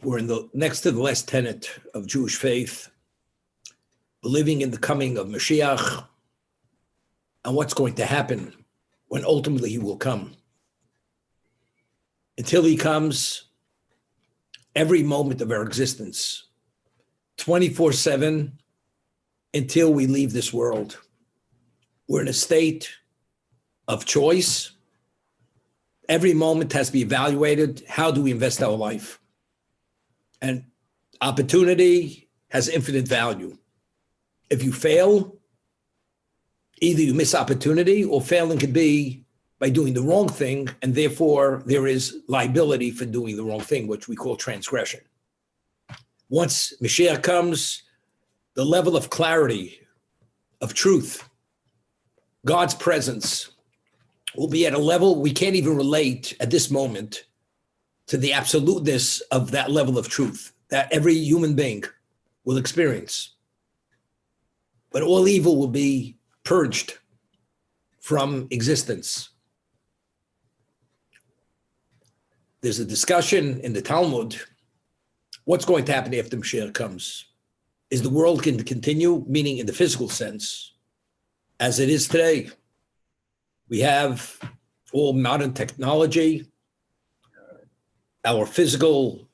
We're in the next to the last tenet of Jewish faith, believing in the coming of Mashiach and what's going to happen when ultimately he will come. Until he comes, every moment of our existence, 24/7, until we leave this world, we're in a state of choice. Every moment has to be evaluated. How do we invest our life? And opportunity has infinite value. If you fail, either you miss opportunity, or failing could be by doing the wrong thing, and therefore there is liability for doing the wrong thing, which we call transgression. Once Mashiach comes, the level of clarity, of truth, God's presence will be at a level we can't even relate at this moment to the absoluteness of that level of truth that every human being will experience. But all evil will be purged from existence. There's a discussion in the Talmud, what's going to happen after Mashiach comes? Is the world going to continue, meaning in the physical sense, as it is today? We have all modern technology, our physical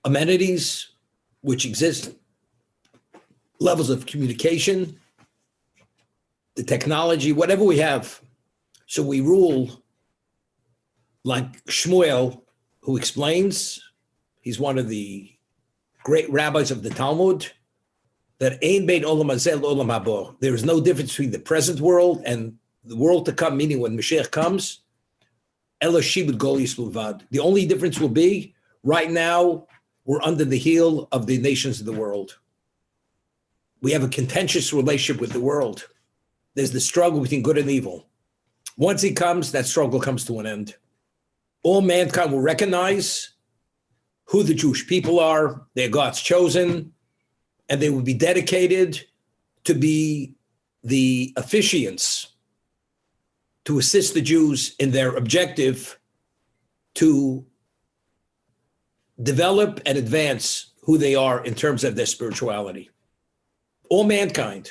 amenities, which exist, levels of communication, the technology, whatever we have. So we rule like Shmuel, who explains, he's one of the great rabbis of the Talmud, that Ein bein olam hazeh le'olam habo. There is no difference between the present world and the world to come, meaning when Mashiach comes, ela shibud golis b'lvad. The only difference will be, right now, we're under the heel of the nations of the world. We have a contentious relationship with the world. There's the struggle between good and evil. Once he comes, that struggle comes to an end. All mankind will recognize who the Jewish people are, they're God's chosen, and they will be dedicated to be the officiants to assist the Jews in their objective to develop and advance who they are in terms of their spirituality. All mankind.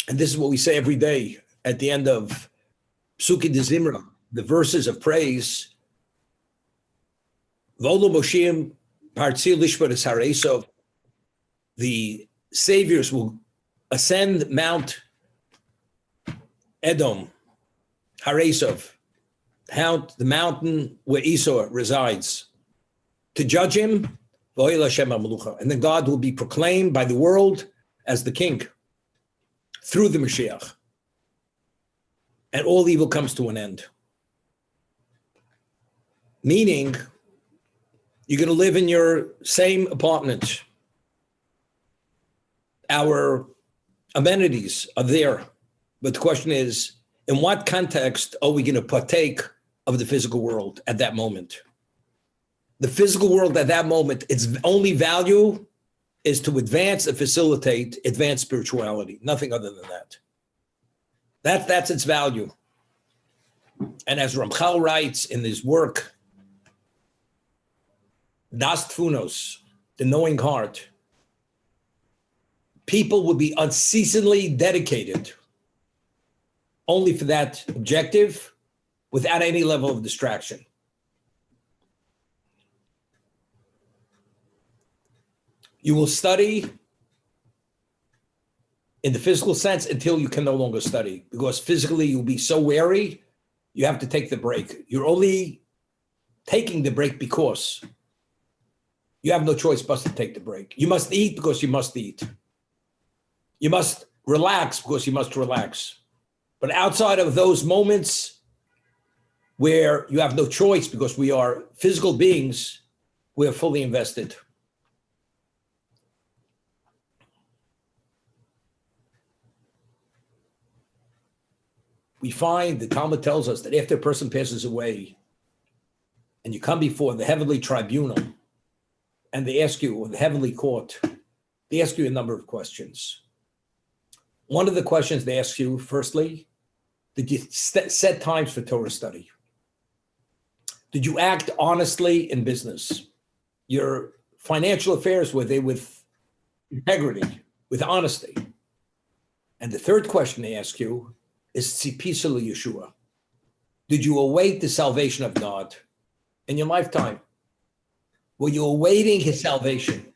And this is what we say every day at the end of Psuki de Zimra, the verses of praise. Volo Moshim Partzil Lishparas Haresov. The saviors will ascend Mount Edom, Haresov, the mountain where Esau resides, to judge him, and then God will be proclaimed by the world as the king through the Mashiach. And all evil comes to an end. Meaning, you're going to live in your same apartment. Our amenities are there. But the question is, in what context are we going to partake of the physical world at that moment? The physical world at that moment, its only value is to advance and facilitate advanced spirituality, nothing other than that. That's its value. And as Ramchal writes in his work, Das Tfunos, the knowing heart, people will be unceasingly dedicated only for that objective without any level of distraction. You will study in the physical sense until you can no longer study, because physically you'll be so weary, you have to take the break. You're only taking the break because you have no choice but to take the break. You must eat because you must eat. You must relax because you must relax. But outside of those moments where you have no choice because we are physical beings, we are fully invested. We find, the Talmud tells us that after a person passes away and you come before the heavenly tribunal and they ask you, or the heavenly court, they ask you a number of questions. One of the questions they ask you, firstly, did you set times for Torah study? Did you act honestly in business? your financial affairs? Were they with integrity, with honesty? And the third question they ask you is Tzipisul Yeshua. Did you await the salvation of God in your lifetime? Were you awaiting his salvation?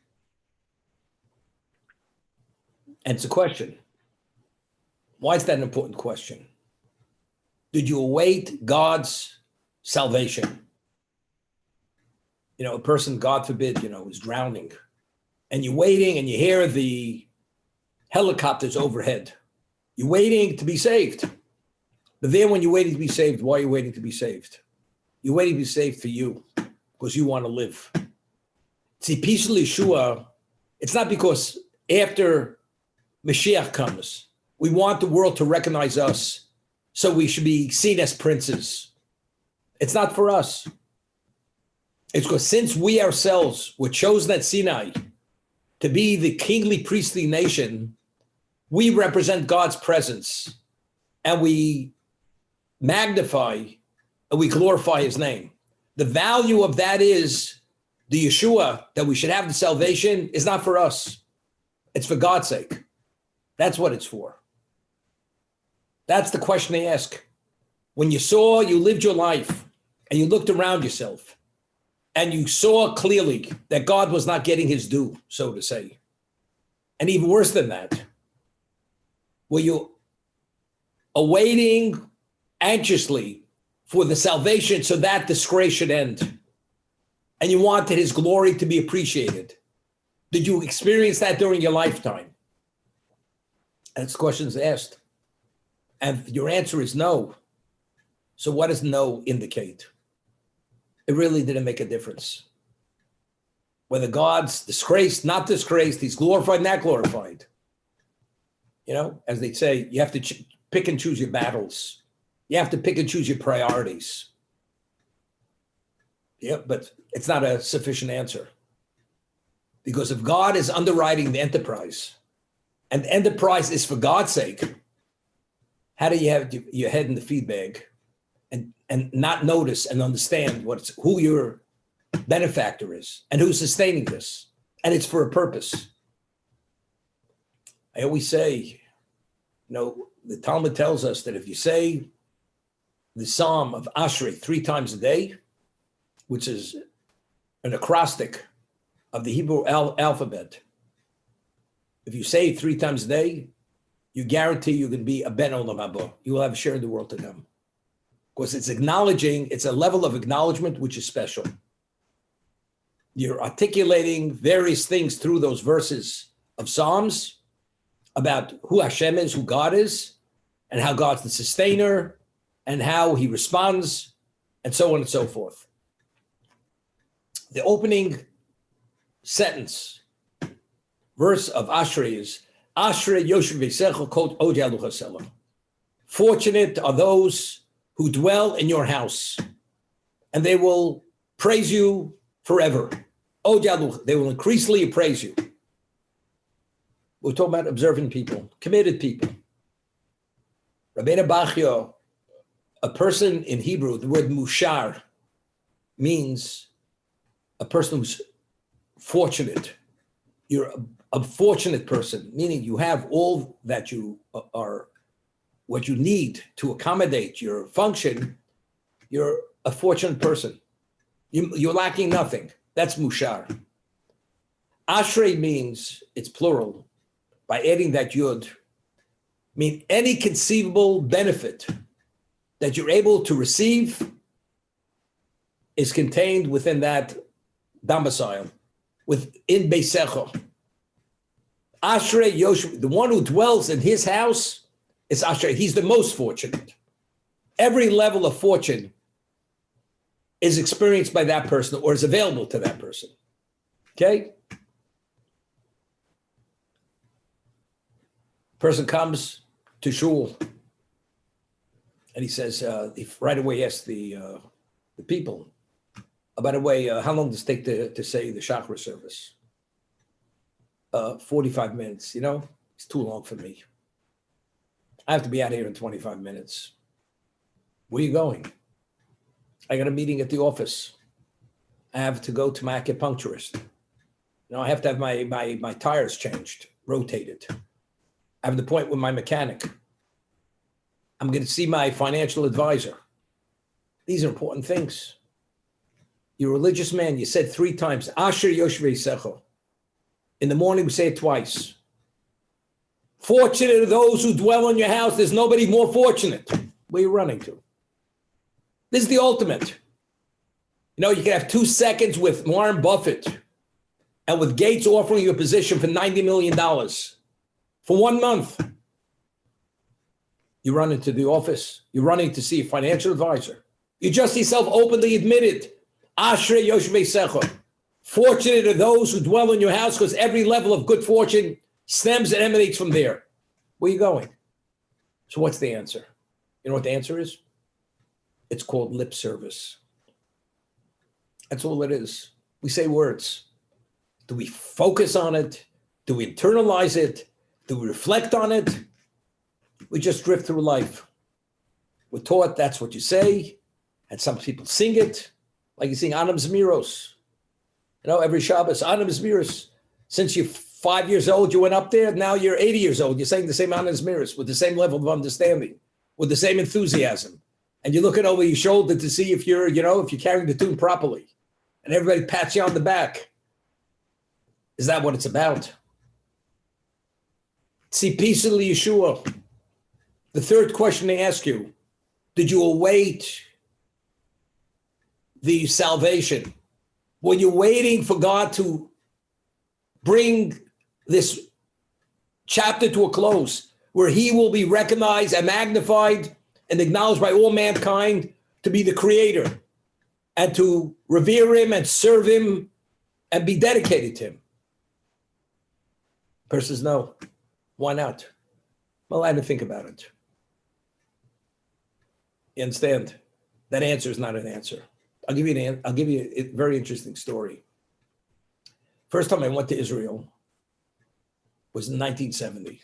And it's a question. Why is that an important question? Did you await God's salvation? A person, God forbid, is drowning, and you're waiting and you hear the helicopters overhead. You're waiting to be saved. But then when you're waiting to be saved, why are you waiting to be saved? You're waiting to be saved for you, because you want to live. Tzipisul Yeshua, it's not because after Mashiach comes, we want the world to recognize us, so we should be seen as princes. It's not for us. It's because since we ourselves were chosen at Sinai to be the kingly priestly nation, we represent God's presence, and we magnify and we glorify his name. The value of that is the Yeshua, that we should have the salvation, is not for us. It's for God's sake. That's what it's for. That's the question they ask. When you lived your life and you looked around yourself and you saw clearly that God was not getting his due, so to say, and even worse than that, were you awaiting anxiously for the salvation so that disgrace should end, and you wanted his glory to be appreciated? Did you experience that during your lifetime? That's questions asked. And your answer is no. So what does no indicate? It really didn't make a difference. Whether God's disgraced, not disgraced, he's glorified, not glorified. As they say, you have to pick and choose your battles. You have to pick and choose your priorities. Yeah, but it's not a sufficient answer. Because if God is underwriting the enterprise, and the enterprise is for God's sake, how do you have your head in the feed bag and not notice and understand who your benefactor is and who's sustaining this? And it's for a purpose. I always say, the Talmud tells us that if you say the Psalm of Ashrei 3 times a day, which is an acrostic of the Hebrew alphabet, if you say it 3 times a day, you guarantee you can be a ben olam haba. You will have a share in the world to come. Because it's a level of acknowledgement which is special. You're articulating various things through those verses of Psalms about who Hashem is, who God is, and how God's the sustainer, and how he responds, and so on and so forth. The opening sentence, verse of Ashrei is, Ashrei Yoshev Veisecha Kol Od Yalucha Selah. Fortunate are those who dwell in your house, and they will praise you forever. Od Yalucha, they will increasingly praise you. We're talking about observant people, committed people. Rabbeinu Bachya, a person in Hebrew, the word mushar means a person who's fortunate. You're a fortunate person, meaning you have all that you are, what you need to accommodate your function. You're a fortunate person. You're lacking nothing. That's mushar. Ashrei means, it's plural, by adding that yud, mean any conceivable benefit that you're able to receive is contained within that domicile, within Beisecha. Ashrei Yoshua, the one who dwells in his house, is Ashrei. He's the most fortunate. Every level of fortune is experienced by that person or is available to that person. Okay? Person comes to shul and he says, he right away asks the people, by the way, how long does it take to say the Shachar service? 45 minutes, it's too long for me. I have to be out here in 25 minutes. Where are you going? I got a meeting at the office. I have to go to my acupuncturist. I have to have my tires changed, rotated. I have an appointment with my mechanic. I'm going to see my financial advisor. These are important things. You're a religious man. You said 3 times, Asher Yoshvei Secho. In the morning, we say it twice. Fortunate are those who dwell in your house. There's nobody more fortunate. Where are you running to? This is the ultimate. You can have 2 seconds with Warren Buffett and with Gates offering you a position for $90 million for 1 month. You run into the office. You're running to see a financial advisor. You just yourself openly admitted, Ashrei Yoshvei Secho. Fortunate are those who dwell in your house, because every level of good fortune stems and emanates from there. Where are you going? So what's the answer? You know what the answer is? It's called lip service. That's all it is. We say words. Do we focus on it? Do we internalize it? Do we reflect on it? We just drift through life. We're taught that's what you say, and some people sing it, like you sing Anam Zmiros. Every Shabbos, Anam Zmiros. Since you're 5 years old, you went up there. Now you're 80 years old. You're saying the same Anam Zmiros with the same level of understanding, with the same enthusiasm. And you're looking over your shoulder to see if you're carrying the tune properly. And everybody pats you on the back. Is that what it's about? See, peacefully, Yeshua. The third question they ask you, did you await the salvation? Were you waiting for God to bring this chapter to a close, where he will be recognized and magnified and acknowledged by all mankind to be the creator, and to revere him and serve him and be dedicated to him? Person says, no. Why not? Well, I didn't think about it. You understand? That answer is not an answer. I'll give you a very interesting story. First time I went to Israel was in 1970. It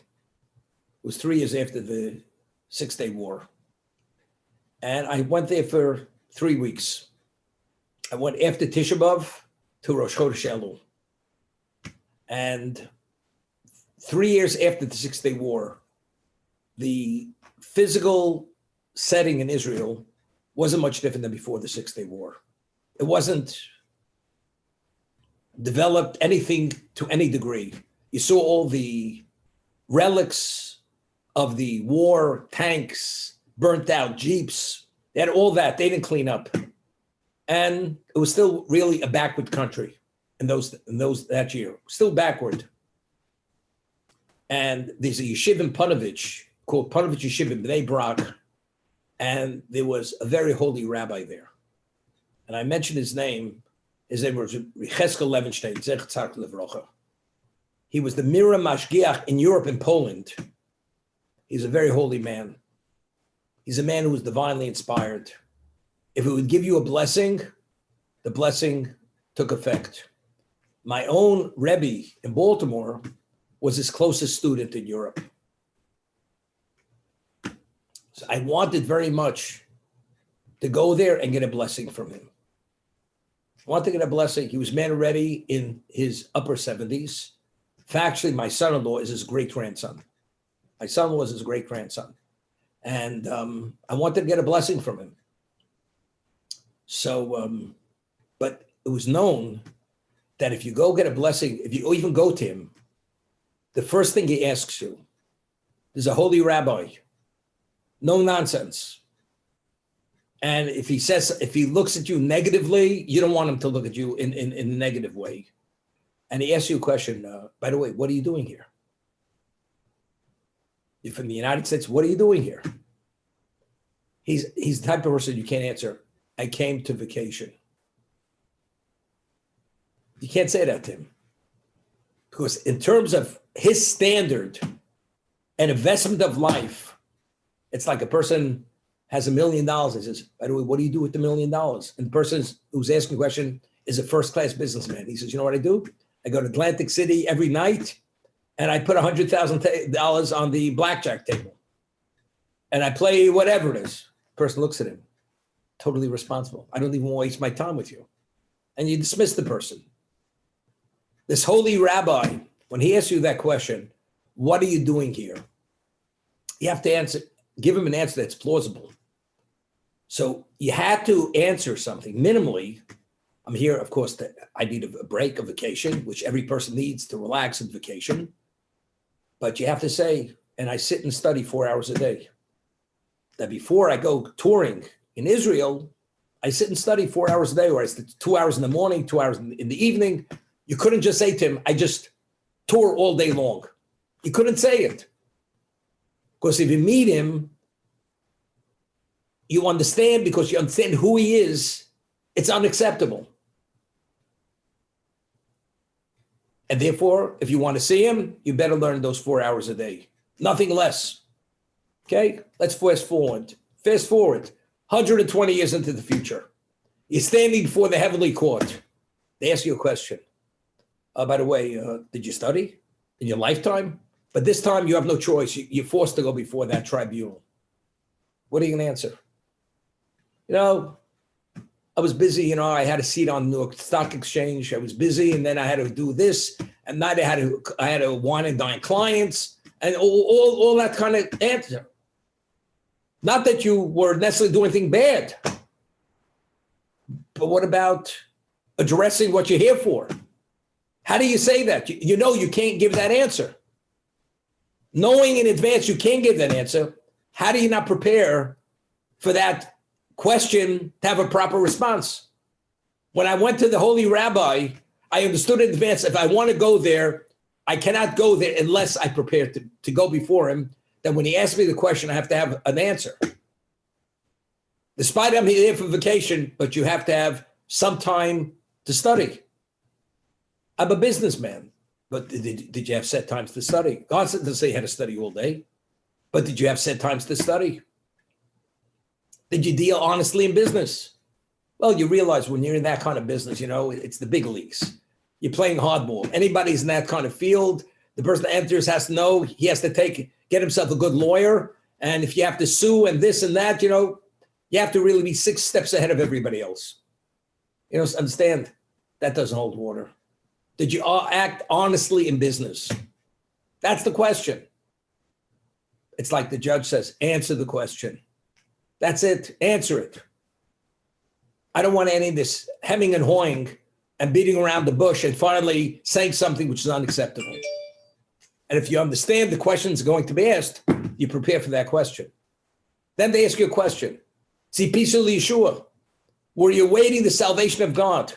was 3 years after the 6-Day War. And I went there for 3 weeks. I went after Tisha B'Av to Rosh Chodesh Elul. And 3 years after the 6-Day War, the physical setting in Israel wasn't much different than before the 6-Day War. It wasn't developed anything to any degree. You saw all the relics of the war, tanks, burnt out Jeeps. They had all that. They didn't clean up. And it was still really a backward country in that year. Still backward. And there's a yeshiva in Panovich called Panovich Yeshiva in Bnei Brak. And there was a very holy rabbi there. And I mentioned his name. His name was Cheskel Levenstein, Zech Tzarek Levrocha. He was the Mira Mashgiach in Europe and Poland. He's a very holy man. He's a man who was divinely inspired. If it would give you a blessing, the blessing took effect. My own Rebbe in Baltimore was his closest student in Europe. So I wanted very much to go there and get a blessing from him. I wanted to get a blessing. He was man already in his upper 70s. Factually, my son-in-law is his great-grandson. My son-in-law is his great-grandson. And I wanted to get a blessing from him. So, but it was known that if you go get a blessing, if you even go to him, the first thing he asks you, there's a holy rabbi, no nonsense. And if he looks at you negatively, you don't want him to look at you in a negative way. And he asks you a question, by the way, what are you doing here? You're from the United States, what are you doing here? He's the type of person you can't answer, I came to vacation. You can't say that to him. Because in terms of his standard and investment of life, it's like a person has $1 million and says, by the way, what do you do with the $1 million? And the person who's asking the question is a first-class businessman. He says, you know what I do? I go to Atlantic City every night and I put $100,000 on the blackjack table. And I play whatever it is. The person looks at him, totally responsible. I don't even waste my time with you. and you dismiss the person. This holy rabbi, when he asks you that question, what are you doing here? You have to give him an answer that's plausible. So you had to answer something minimally. I'm here, of course, I need a break, a vacation, which every person needs to relax and vacation. But you have to say, and I sit and study 4 hours a day. That before I go touring in Israel, I sit and study 4 hours a day, or I sit 2 hours in the morning, 2 hours in the evening. You couldn't just say to him, I just tour all day long. You couldn't say it. Because if you meet him, you understand, because you understand who he is, it's unacceptable. And therefore, if you want to see him, you better learn those 4 hours a day. Nothing less. Okay? Let's fast forward. Fast forward. 120 years into the future. You're standing before the heavenly court. They ask you a question. By the way, did you study in your lifetime? But this time you have no choice. You're forced to go before that tribunal. What are you going to answer? I was busy, I had a seat on New York Stock Exchange. I was busy, and then I had to do this, and then I had to wine and dine clients, and all that kind of answer. Not that you were necessarily doing anything bad, but what about addressing what you're here for? How do you say that? You can't give that answer. Knowing in advance you can't give that answer, how do you not prepare for that question to have a proper response? When I went to the holy rabbi, I understood in advance, if I want to go there, I cannot go there unless I prepare to go before him. That when he asks me the question, I have to have an answer. Despite I'm here for vacation, but you have to have some time to study. I'm a businessman, but did you have set times to study? God didn't say you had to study all day, but did you have set times to study? Did you deal honestly in business? Well, you realize when you're in that kind of business, it's the big leagues. You're playing hardball. Anybody's in that kind of field, the person that enters has to know, he has to get himself a good lawyer. And if you have to sue and this and that, you have to really be 6 steps ahead of everybody else. Understand, that doesn't hold water. Did you act honestly in business? That's the question. It's like the judge says, answer the question. That's it. Answer it. I don't want any of this hemming and hawing and beating around the bush and finally saying something which is unacceptable. And if you understand the questions going to be asked, you prepare for that question. Then they ask you a question. See, peace of Yeshua. Were you awaiting the salvation of God?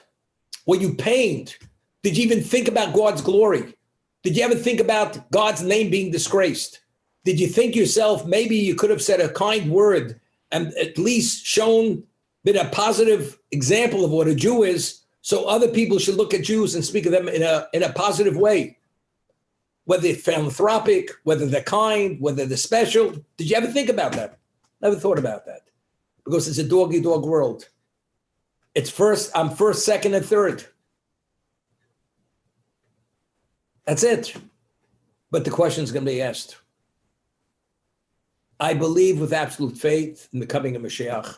Were you pained? Did you even think about God's glory? Did you ever think about God's name being disgraced? Did you think yourself, maybe you could have said a kind word and at least been a positive example of what a Jew is, so other people should look at Jews and speak of them in a positive way? Whether they're philanthropic, whether they're kind, whether they're special. Did you ever think about that? Never thought about that. Because it's a dog-eat-dog world. I'm first, second, and third. That's it. But the question is going to be asked. I believe with absolute faith in the coming of Mashiach.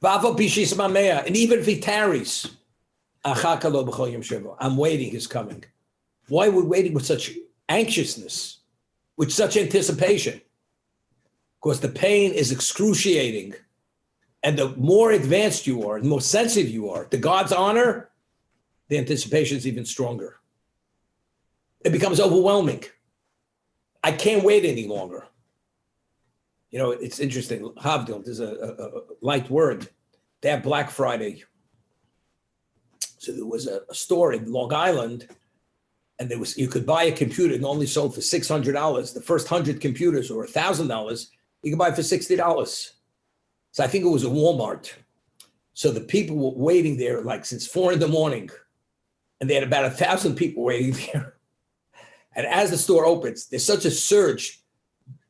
And even if he tarries, I'm waiting his coming. Why are we waiting with such anxiousness, with such anticipation? Because the pain is excruciating. And the more advanced you are, the more sensitive you are to God's honor, the anticipation is even stronger. It becomes overwhelming. I can't wait any longer. It's interesting. Havdil, there's a light word. They have Black Friday. So there was a store in Long Island, and you could buy a computer and only sold for $600. The first 100 computers or $1,000, you could buy for $60. So I think it was a Walmart. So the people were waiting there since 4 a.m, and they had about 1,000 people waiting there. And as the store opens, there's such a surge.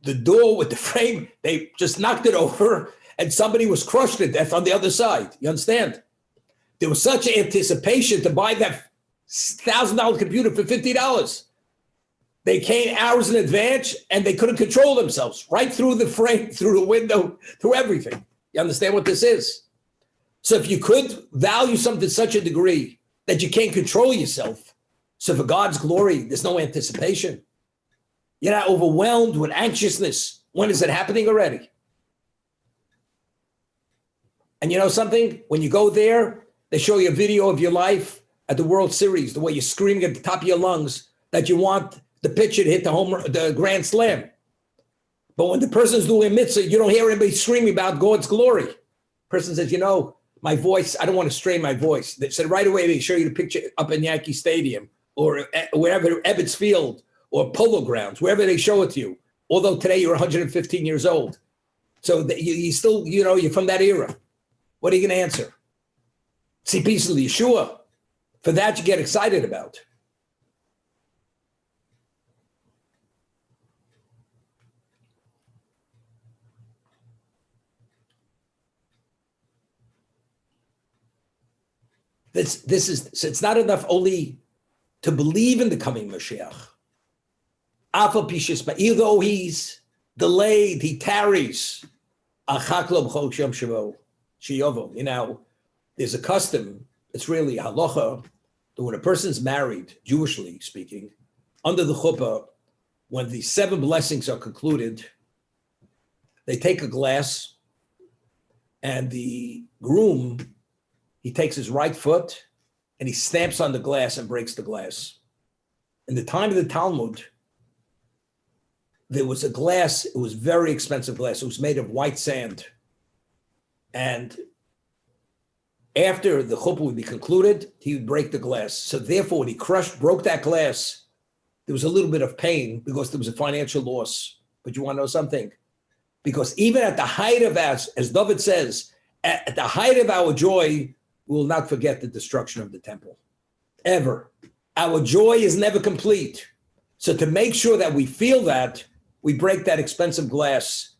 The door with the frame, they just knocked it over, and somebody was crushed to death on the other side. You understand? There was such anticipation to buy that $1,000 computer for $50. They came hours in advance, and they couldn't control themselves. Right through the frame, through the window, through everything. You understand what this is? So if you could value something to such a degree that you can't control yourself, so for God's glory, there's no anticipation. You're not overwhelmed with anxiousness. When is it happening already? And you know something? When you go there, they show you a video of your life at the World Series, the way you're screaming at the top of your lungs that you want the pitcher to hit the grand slam. But when the person's doing a mitzvah, you don't hear anybody screaming about God's glory. Person says, you know, my voice, I don't want to strain my voice. They said right away, they show you the picture up in Yankee Stadium or wherever, Ebbets Field or Polo Grounds, wherever they show it to you. Although today you're 115 years old. So you still, you know, you're from that era. What are you going to answer? See, peace of Yeshua. For that, you get excited about. This is, so it's not enough only to believe in the coming Mashiach. Even though he's delayed, he tarries. You know, there's a custom, it's really halacha, that when a person's married, Jewishly speaking, under the chuppah, when the 7 blessings are concluded, they take a glass and the groom, he takes his right foot and he stamps on the glass and breaks the glass. In the time of the Talmud, there was a glass, it was very expensive glass. It was made of white sand. And after the chuppah would be concluded, he would break the glass. So therefore, when he broke that glass, there was a little bit of pain because there was a financial loss. But you want to know something? Because even at the height of us, as David says, at the height of our joy, we will not forget the destruction of the temple, ever. Our joy is never complete. So to make sure that we feel that, we break that expensive glass,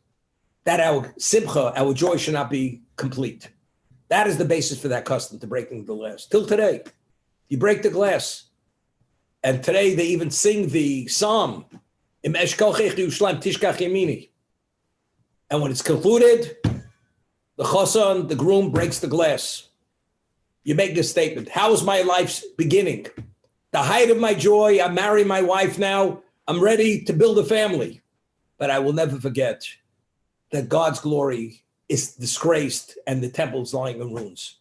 that our simcha, our joy should not be complete. That is the basis for that custom, to breaking the glass. Till today, you break the glass. And today they even sing the psalm, Im eshkalchech Yerushalayim tishkach yemini. And when it's concluded, the chassan, the groom, breaks the glass. You make this statement, how is my life's beginning? The height of my joy, I'm marrying my wife now, I'm ready to build a family. But I will never forget that God's glory is disgraced and the temple's lying in ruins.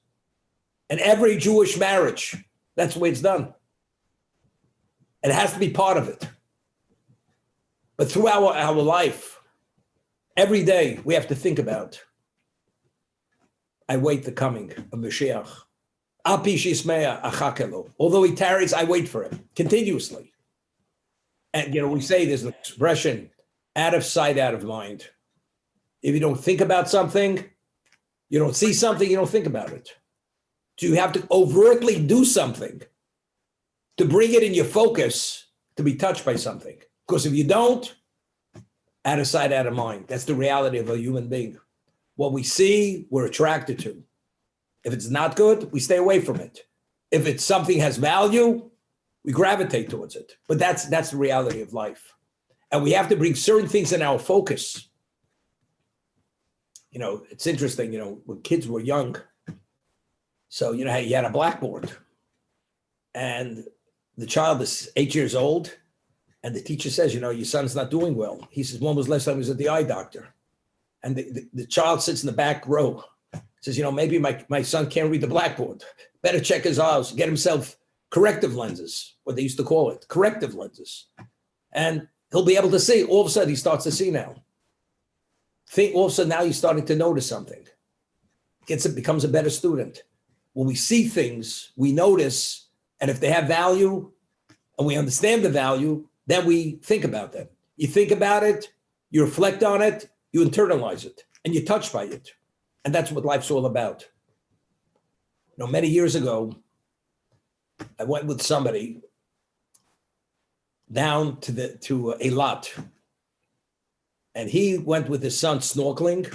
And every Jewish marriage, that's the way it's done. It has to be part of it. But through our life, every day we have to think about, I wait the coming of Mashiach. Although he tarries, I wait for him continuously. And you know, we say there's an expression, out of sight, out of mind. If you don't think about something, you don't see something, you don't think about it. So you have to overtly do something to bring it in your focus to be touched by something. Because if you don't, out of sight, out of mind. That's the reality of a human being. What we see, we're attracted to. If it's not good, we stay away from it. If it's something has value, we gravitate towards it. But that's the reality of life. And we have to bring certain things in our focus. You know, it's interesting, you know, when kids were young, so, you know, you had a blackboard and the child is 8 years old and the teacher says, you know, your son's not doing well. He says, when was the last time he was at the eye doctor? And the child sits in the back row, says, you know, maybe my son can't read the blackboard. Better check his eyes, get himself corrective lenses, what they used to call it, corrective lenses. And he'll be able to see. All of a sudden, he starts to see now. All of a sudden, now he's starting to notice something. Becomes a better student. When we see things, we notice, and if they have value, and we understand the value, then we think about them. You think about it, you reflect on it, you internalize it, and you're touched by it. And that's what life's all about. You know, many years ago, I went with somebody down to Eilat, and he went with his son snorkeling,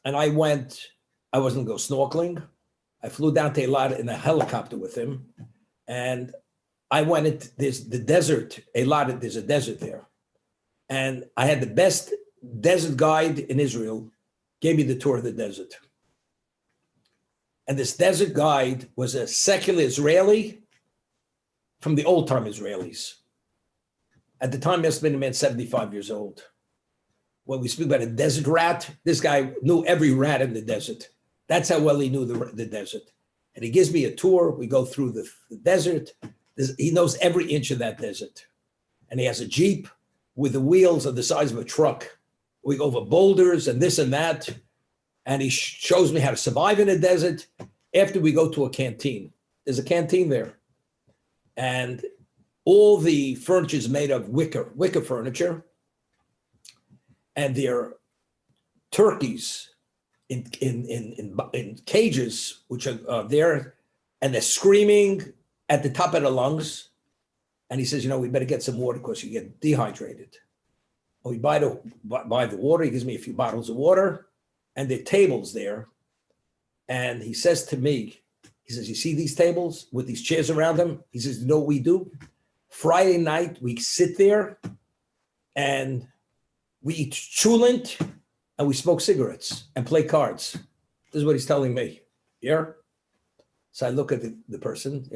and I wasn't going to go snorkeling. I flew down to Eilat in a helicopter with him, and I went. There's the desert, Eilat. There's a desert there, and I had the best desert guide in Israel. Gave me the tour of the desert. And this desert guide was a secular Israeli from the old-time Israelis. At the time, he must have been a man 75 years old. When we speak about a desert rat, this guy knew every rat in the desert. That's how well he knew the desert. And he gives me a tour. We go through the desert. He knows every inch of that desert. And he has a Jeep with the wheels of the size of a truck. We go over boulders and this and that. And he shows me how to survive in a desert. After we go to a canteen. There's a canteen there. And all the furniture is made of wicker furniture. And there are turkeys in cages, which are there, and they're screaming at the top of their lungs. And he says, we better get some water because you get dehydrated. And we buy the water. He gives me a few bottles of water, and there are tables there. And he says to me, he says, you see these tables with these chairs around them? He says, you know what we do? Friday night, we sit there and we eat chulent and we smoke cigarettes and play cards. This is what he's telling me. Yeah. So I look at the person,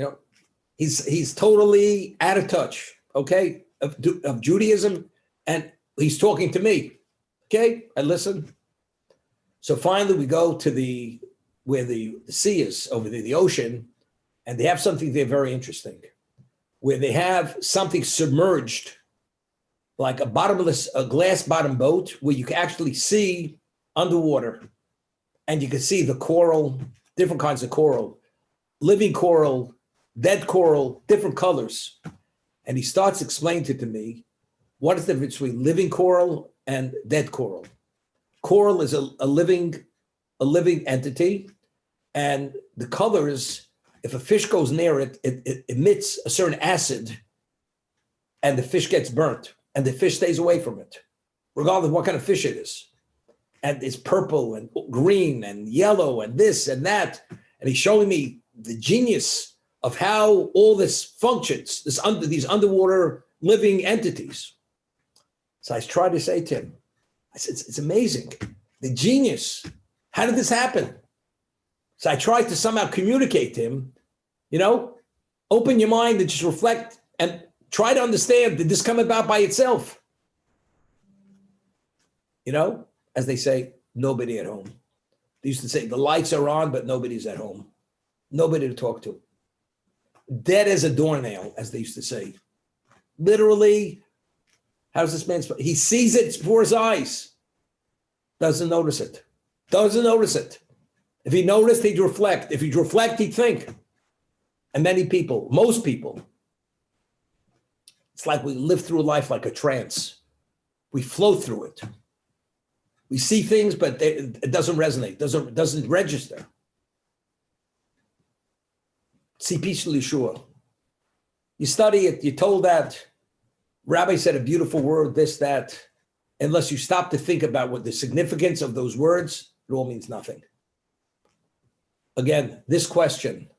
he's totally out of touch, okay, of Judaism. And he's talking to me. Okay. I listen. So finally we go to where the sea is over there, the ocean, and they have something there very interesting, where they have something submerged, like a glass bottom boat, where you can actually see underwater, and you can see the coral, different kinds of coral, living coral, dead coral, different colors. And he starts explaining to me what is the difference between living coral and dead coral. Coral is a living entity, and the colors, if a fish goes near it, it emits a certain acid, and the fish gets burnt, and the fish stays away from it, regardless of what kind of fish it is. And it's purple and green and yellow and this and that. And he's showing me the genius of how all this functions, these underwater living entities. So I tried to say to him, I said, it's amazing, the genius. How did this happen? So I tried to somehow communicate to him, open your mind and just reflect and try to understand, did this come about by itself? As they say, nobody at home. They used to say, the lights are on, but nobody's at home. Nobody to talk to. Dead as a doornail, as they used to say. Literally, how's this man? He sees it before his eyes. Doesn't notice it. Doesn't notice it. If he noticed, he'd reflect. If he'd reflect, he'd think. And most people, it's like we live through life like a trance. We float through it. We see things, but it doesn't resonate, doesn't register. See, peaceful Yeshua. You study it, you're told that. Rabbi said a beautiful word, this, that. Unless you stop to think about what the significance of those words, it all means nothing. Again, this question,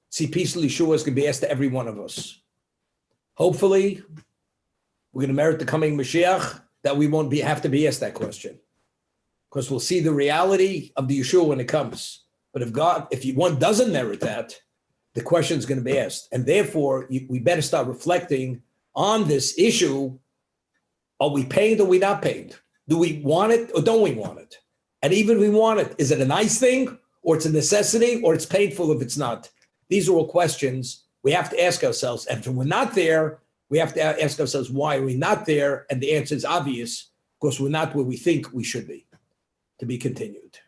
see, peaceful Yeshua, is going to be asked to every one of us. Hopefully, we're going to merit the coming Mashiach, that we won't have to be asked that question. Because we'll see the reality of the Yeshua when it comes. But if one doesn't merit that, the question is going to be asked. And therefore, we better start reflecting on this issue. Are we paid or are we not paid? Do we want it or don't we want it? And even if we want it, is it a nice thing or it's a necessity or it's painful if it's not? These are all questions we have to ask ourselves. And if we're not there, we have to ask ourselves, why are we not there? And the answer is obvious, because we're not where we think we should be. To be continued.